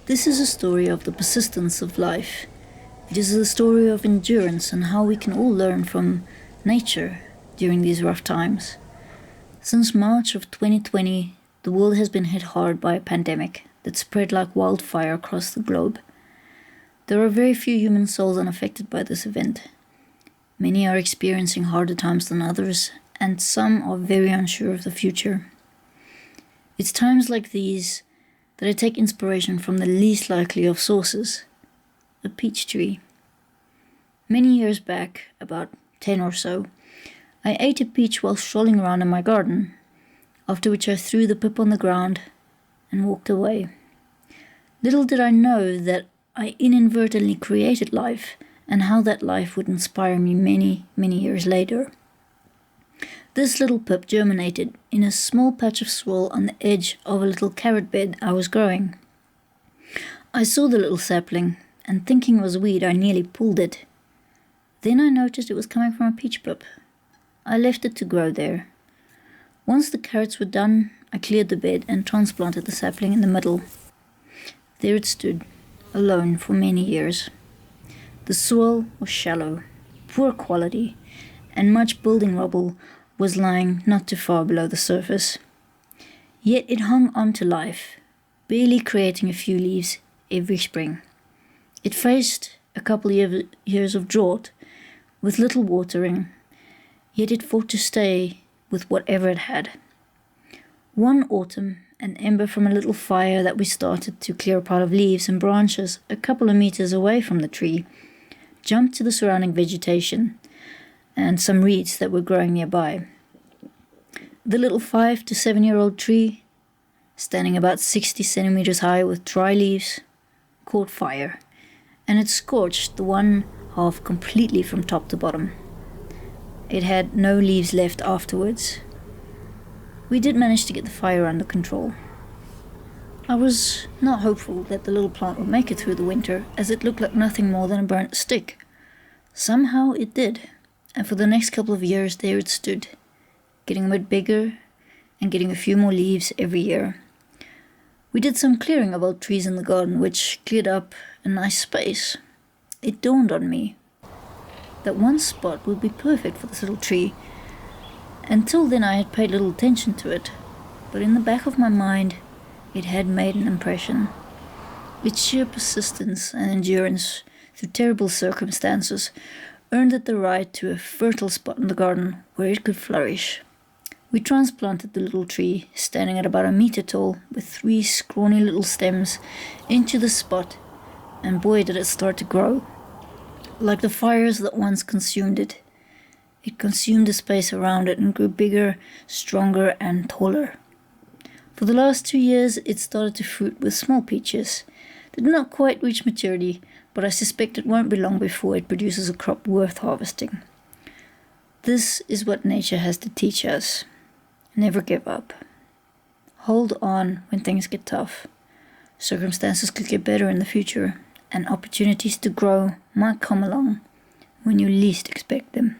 This is a story of the persistence of life. It is a story of endurance and how we can all learn from nature during these rough times. Since March of 2020, the world has been hit hard by a pandemic that spread like wildfire across the globe. There are very few human souls unaffected by this event. Many are experiencing harder times than others, and some are very unsure of the future. It's times like these that I take inspiration from the least likely of sources, a peach tree. Many years back, about 10 or so, I ate a peach while strolling around in my garden, after which I threw the pip on the ground and walked away. Little did I know that I inadvertently created life and how that life would inspire me many, many years later. This little pip germinated in a small patch of soil on the edge of a little carrot bed I was growing. I saw the little sapling, and thinking it was a weed, I nearly pulled it. Then I noticed it was coming from a peach pip. I left it to grow there. Once the carrots were done, I cleared the bed and transplanted the sapling in the middle. There it stood, alone for many years. The soil was shallow, poor quality, and much building rubble was lying not too far below the surface. Yet it hung on to life, barely creating a few leaves every spring. It faced a couple of years of drought, with little watering, yet it fought to stay with whatever it had. One autumn, an ember from a little fire that we started to clear a pile of leaves and branches a couple of meters away from the tree jumped to the surrounding vegetation and some reeds that were growing nearby. The little 5 to 7 year old tree, standing about 60 centimeters high with dry leaves, caught fire, and it scorched the one half completely from top to bottom. It had no leaves left afterwards. We did manage to get the fire under control. I was not hopeful that the little plant would make it through the winter, as it looked like nothing more than a burnt stick. Somehow it did, and for the next couple of years there it stood, getting a bit bigger and getting a few more leaves every year. We did some clearing of old trees in the garden, which cleared up a nice space. It dawned on me that one spot would be perfect for this little tree. Until then I had paid little attention to it, but in the back of my mind it had made an impression. Its sheer persistence and endurance through terrible circumstances earned it the right to a fertile spot in the garden where it could flourish. We transplanted the little tree, standing at about a meter tall, with 3 scrawny little stems, into the spot, and boy did it start to grow. Like the fires that once consumed it, it consumed the space around it and grew bigger, stronger, and taller. For the last 2 years, it started to fruit with small peaches. They did not quite reach maturity, but I suspect it won't be long before it produces a crop worth harvesting. This is what nature has to teach us. Never give up. Hold on when things get tough. Circumstances could get better in the future, and opportunities to grow might come along when you least expect them.